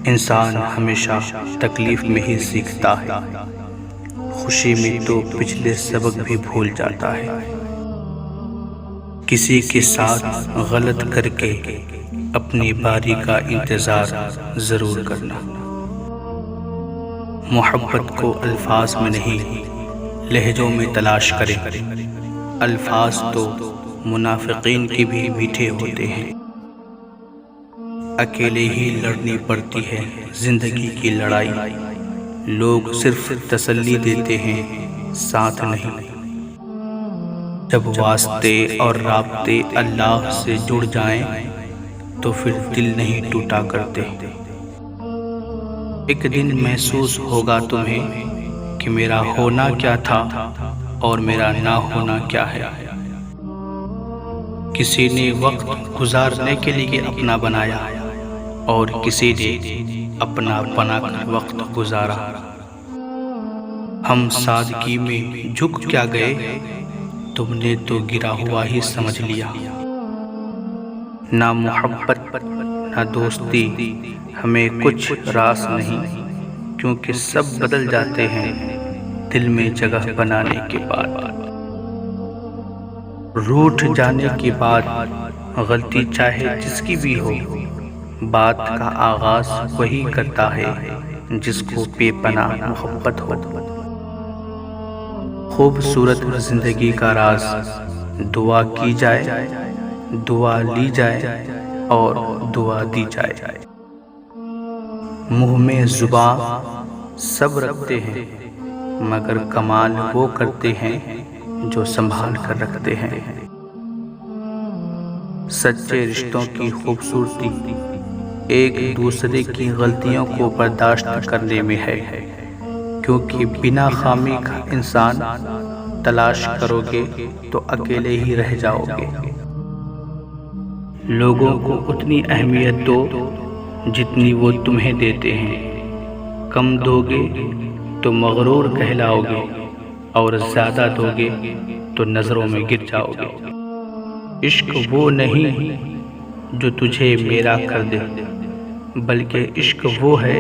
इंसान हमेशा तकलीफ में ही सीखता है, खुशी में तो पिछले सबक भी भूल जाता है। किसी के साथ गलत करके अपनी बारी का इंतज़ार ज़रूर करना। मोहब्बत को अल्फाज में नहीं लहजों में तलाश करें। अल्फाज तो मुनाफिकीन के भी मीठे होते हैं। अकेले ही लड़नी पड़ती है जिंदगी की लड़ाई। लोग सिर्फ तसल्ली देते हैं, साथ नहीं। जब वास्ते और राब्ते अल्लाह से जुड़ जाएं, तो फिर दिल नहीं टूटा करते। एक दिन महसूस होगा तुम्हें कि मेरा होना क्या था और मेरा ना होना क्या है। किसी ने वक्त गुजारने के लिए अपना बनाया और किसी ने अपना बनाकर वक्त गुजारा। हम सादगी में झुक क्या गए, तुमने तो गिरा हुआ ही समझ लिया। ना मोहब्बत ना दोस्ती हमें कुछ रास नहीं, क्योंकि सब बदल जाते हैं दिल में जगह बनाने के बाद। रूठ जाने के बाद गलती चाहे जिसकी भी हो, बात का आगाज वही करता है जिसको बेपनाह मोहब्बत हो। खूबसूरत जिंदगी का राज दुआ की जाए, दुआ ली जाए और दुआ दी जाए। मुंह में जुबान सब रखते हैं, मगर कमाल वो करते हैं जो संभाल कर रखते हैं। सच्चे रिश्तों की खूबसूरती एक दूसरे की गलतियों को बर्दाश्त करने में है, क्योंकि बिना खामी का इंसान तलाश करोगे तो अकेले ही रह जाओगे। लोगों को उतनी अहमियत दो जितनी वो तुम्हें देते हैं। कम दोगे तो मगरूर कहलाओगे और ज़्यादा दोगे तो नज़रों में गिर जाओगे। इश्क वो नहीं जो तुझे मेरा कर दे, बल्कि इश्क वो है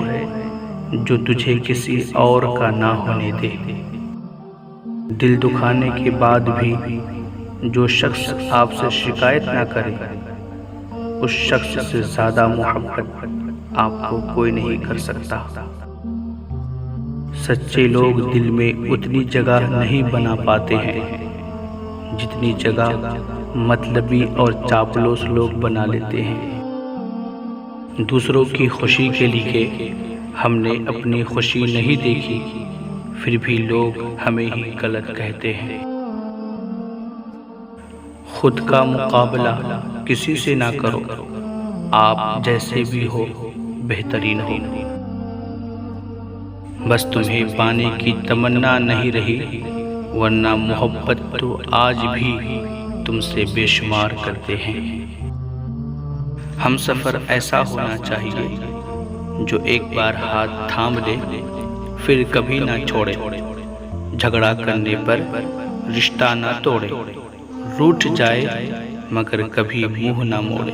जो तुझे किसी और का ना होने दे। दिल दुखाने के बाद भी जो शख्स आपसे शिकायत ना करे, उस शख्स से ज़्यादा मोहब्बत आपको कोई नहीं कर सकता। सच्चे लोग दिल में उतनी जगह नहीं बना पाते हैं जितनी जगह मतलबी और चापलूस लोग बना लेते हैं। दूसरों की खुशी के लिए हमने अपनी खुशी नहीं देखी, फिर भी लोग हमें ही गलत कहते हैं। खुद का मुकाबला किसी से ना करो, आप जैसे भी हो बेहतरीन हो। बस तुम्हें पाने की तमन्ना नहीं रही, वरना मोहब्बत तो आज भी तुमसे बेशुमार करते हैं। हम सफ़र ऐसा होना चाहिए जो एक बार हाथ थाम ले, फिर कभी ना छोड़े। झगड़ा करने पर रिश्ता ना तोड़े, रूठ जाए मगर कभी मुंह ना मोड़े।